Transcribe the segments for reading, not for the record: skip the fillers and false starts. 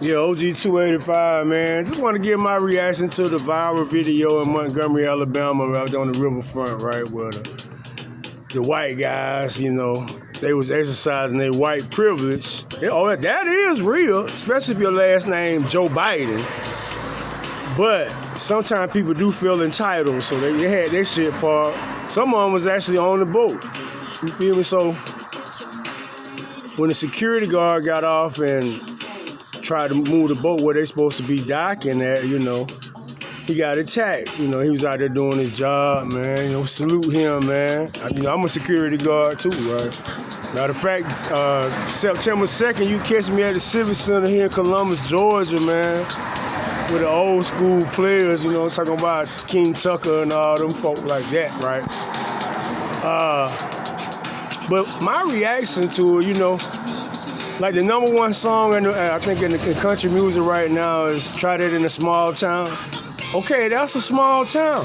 Yeah, OG285, man. Just want to give my reaction to the viral video in Montgomery, Alabama, out on the riverfront, right, where the white guys, they was exercising their white privilege. Oh, that is real, especially if your last name Joe Biden. But sometimes people do feel entitled, so they had their shit parked. Some of them was actually on the boat. You feel me? So when the security guard got off and tried to move the boat where they supposed to be docking at, he got attacked. He was out there doing his job, man. Salute him, man. I'm a security guard too, right? Matter of fact, September 2nd, you catch me at the Civic Center here in Columbus, Georgia, man, with the old school players, talking about King Tucker and all them folk like that, right? But my reaction to it, like the number one song, I think in country music right now is "Try That in a Small Town." Okay, that's a small town.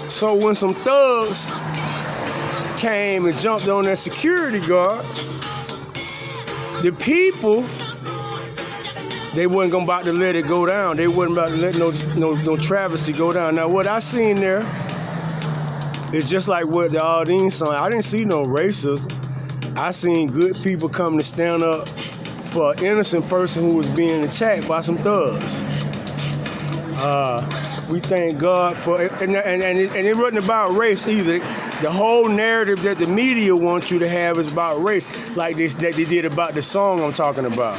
So when some thugs came and jumped on that security guard, the people, they wasn't about to let it go down. They wasn't about to let no travesty go down. Now what I seen there is just like what the Aldine song. I didn't see no racism. I seen good people come to stand up for an innocent person who was being attacked by some thugs. We thank God for it, and it wasn't about race either. The whole narrative that the media wants you to have is about race, like this that they did about the song I'm talking about.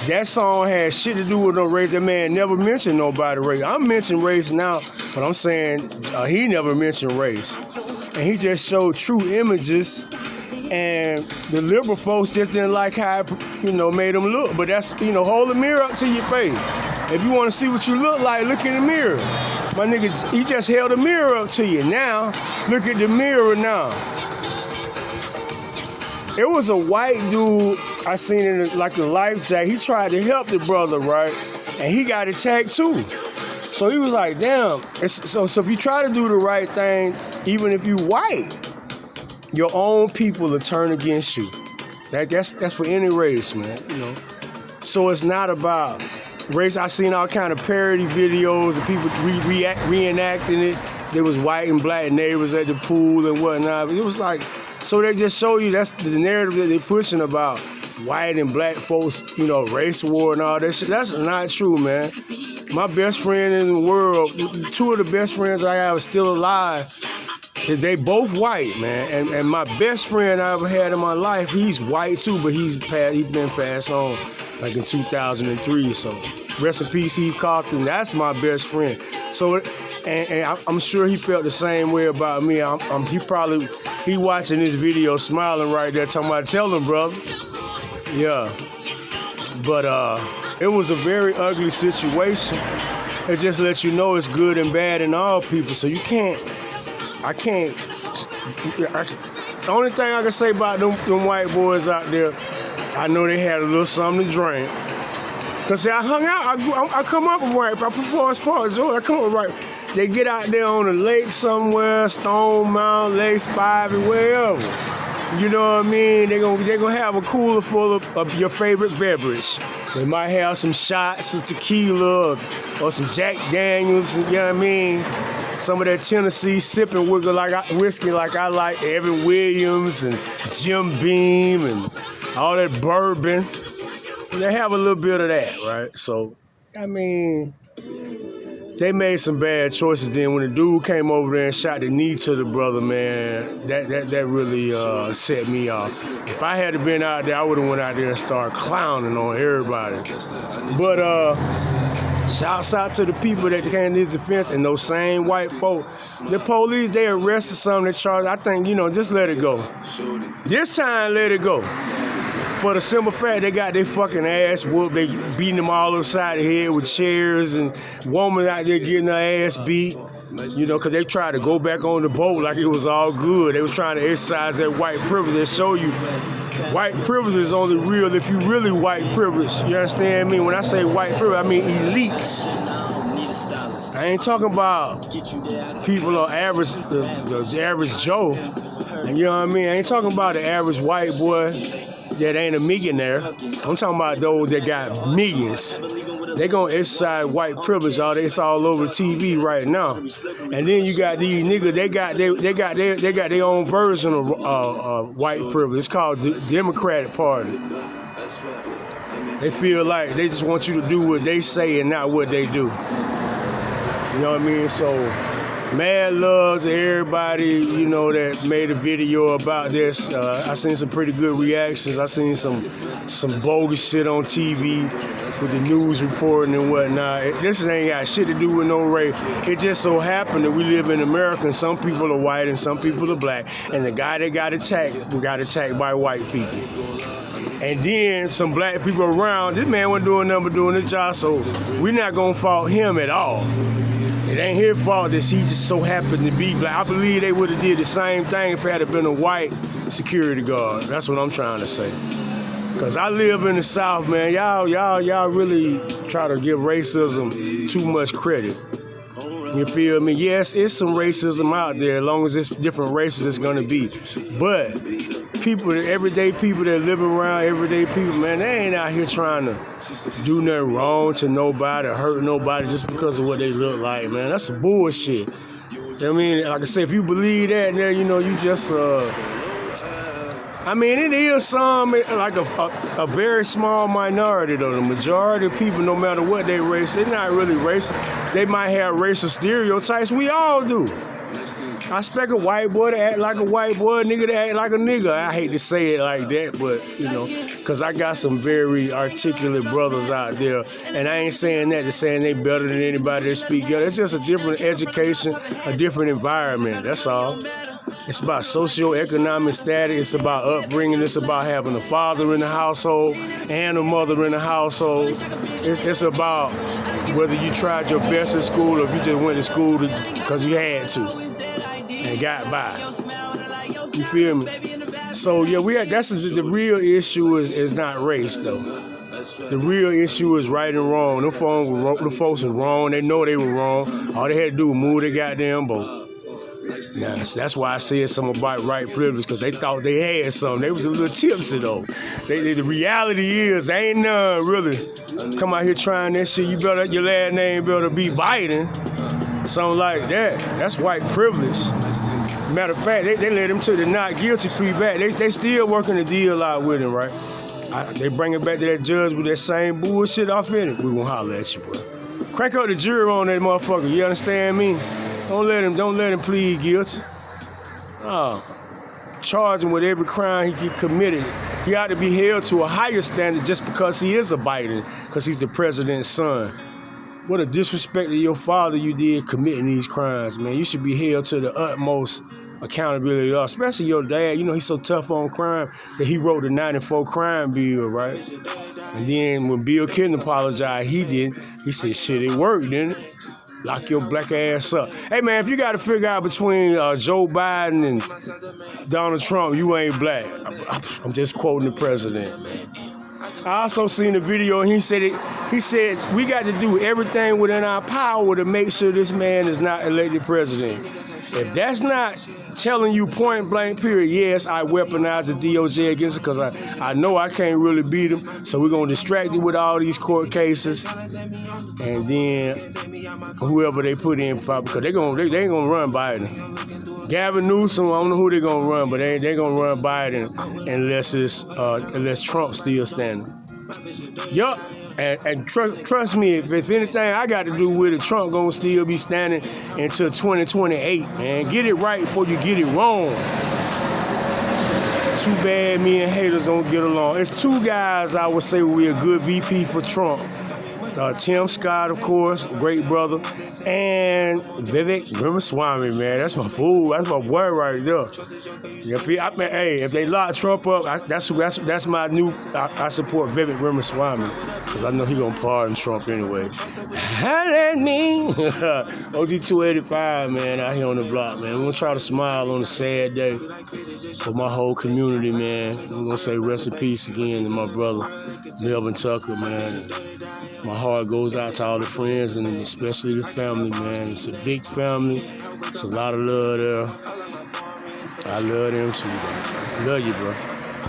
That song had shit to do with no race. That man never mentioned nobody race. I'm mentioning race now, but I'm saying he never mentioned race, and he just showed true images. And the liberal folks just didn't like how it, made them look. But that's, hold the mirror up to your face. If you want to see what you look like, look in the mirror. My nigga, he just held the mirror up to you. Now, look at the mirror now. It was a white dude I seen in the life jacket. He tried to help the brother, right? And he got attacked too. So he was like, damn. So if you try to do the right thing, even if you white, your own people will turn against you. That's for any race, man. So it's not about race. I seen all kind of parody videos of people reenacting it. There was white and black neighbors at the pool and whatnot. It was like, so they just show you that's the narrative that they're pushing about white and black folks, race war and all that shit. That's not true, man. My best friend in the world, two of the best friends I have are still alive. They both white, man, and my best friend I ever had in my life, he's white too, but he's been passed on like in 2003. So rest in peace, Heath Compton. That's my best friend. So, and I'm sure he felt the same way about me. He watching this video, smiling right there, talking about, tell him, brother. Yeah, but it was a very ugly situation. It just lets you know it's good and bad in all people. So the only thing I can say about them white boys out there, I know they had a little something to drink. Cause see, I hung out, I come up with white, I perform parts, I come up with white. They get out there on the lake somewhere, Stone Mountain, Lake Spivey, wherever. You know what I mean? They're gonna have a cooler full of your favorite beverage. They might have some shots of tequila or some Jack Daniels, you know what I mean? Some of that Tennessee sipping whiskey like I like Evan Williams and Jim Beam and all that bourbon. They have a little bit of that, right? So, I mean, they made some bad choices. Then when the dude came over there and shot the knee to the brother, man, that really set me off. If I had been out there, I would have went out there and started clowning on everybody. But shouts out to the people that came to his defense and those same white folk. The police, they arrested some that charged. I think, just let it go. This time, let it go. For the simple fact they got their fucking ass whooped. They beating them all upside the head with chairs and woman out there getting her ass beat. Because they tried to go back on the boat like it was all good. They was trying to exercise that white privilege. They show you white privilege is only real if you really white privilege. You understand me? When I say white privilege, I mean elites. I ain't talking about people on average, the average Joe. You know what I mean? I ain't talking about the average white boy. that ain't a millionaire. I'm talking about those that got millions. They gonna exercise white privilege. It's all over TV right now. And then you got these niggas. They got their own version of white privilege. It's called the Democratic Party. They feel like they just want you to do what they say and not what they do. You know what I mean? So, mad love to everybody, you know, that made a video about this. I seen some pretty good reactions. I seen some bogus shit on TV with the news reporting and whatnot. This ain't got shit to do with no race. It just so happened that we live in America and some people are white and some people are black. And the guy that got attacked by white people. And then some black people around. This man wasn't doing nothing but doing his job, so we're not gonna fault him at all. It ain't his fault that he just so happened to be black. I believe they would have did the same thing if it had been a white security guard. That's what I'm trying to say. Cause I live in the South, man. Y'all really try to give racism too much credit. You feel me? Yes, it's some racism out there. As long as it's different races, it's gonna be. But people, everyday people that live around, everyday people, man, they ain't out here trying to do nothing wrong to nobody, hurt nobody just because of what they look like, man. That's some bullshit. You know what I mean? Like I say, if you believe that, then you know you just I mean, it is some, like a very small minority, though. The majority of people, no matter what they race, they're not really racist. They might have racial stereotypes. We all do. I expect a white boy to act like a white boy, a nigga to act like a nigga. I hate to say it like that, but, you know, because I got some very articulate brothers out there, and I ain't saying that to saying they better than anybody that speak. It's just a different education, a different environment, that's all. It's about socioeconomic status. It's about upbringing. It's about having a father in the household and a mother in the household. It's about whether you tried your best at school or if you just went to school because you had to and got by. You feel me? So yeah, that's the real issue is not race though. The real issue is right and wrong. The folks were wrong. They know they were wrong. All they had to do was move their goddamn boat. Now, that's why I said something about white privilege, because they thought they had something. They was a little tipsy, though. The reality is, ain't none really come out here trying that shit. Your last name better be Biden. Something like that. That's white privilege. Matter of fact, they let him to the not guilty plea back. They still working the deal out with him, right? They bring it back to that judge with that same bullshit off in it. We gonna holler at you, bro. Crank up the jury on that motherfucker. You understand me? Don't let him plead guilty. Charge him with every crime he committed. He ought to be held to a higher standard just because he is a Biden, because he's the president's son. What a disrespect to your father you did committing these crimes, man. You should be held to the utmost accountability, especially your dad. You know, he's so tough on crime that he wrote the 94 crime bill, right? And then when Bill Clinton apologized, he didn't. He said, shit, it worked, didn't it? Lock your black ass up. Hey, man, if you got to figure out between Joe Biden and Donald Trump, you ain't black. I'm just quoting the president, man. I also seen a video, and he said we got to do everything within our power to make sure this man is not elected president. If that's not telling you point blank period, yes, I weaponize the DOJ against it because I know I can't really beat him. So we're going to distract you with all these court cases. And then whoever they put in, because they ain't going to run Biden. Gavin Newsom, I don't know who they're going to run, but they ain't going to run Biden unless Trump's still standing. Yup. And trust me, if anything I got to do with it, Trump gonna still be standing until 2028, man. Get it right before you get it wrong. Too bad me and haters don't get along. It's two guys I would say we're a good VP for Trump. Tim Scott, of course, great brother, and Vivek Ramaswamy, man, that's my fool. That's my boy right there. If they lock Trump up, that's my new. I support Vivek Ramaswamy because I know he gonna pardon Trump anyway. Holla at me, OG 285, man, out here on the block, man. We're gonna try to smile on a sad day for my whole community, man. We're gonna say rest in peace again to my brother Melvin Tucker, man. My heart goes out to all the friends and especially the family, man. It's a big family. It's a lot of love there. I love them too, bro. Love you, bro.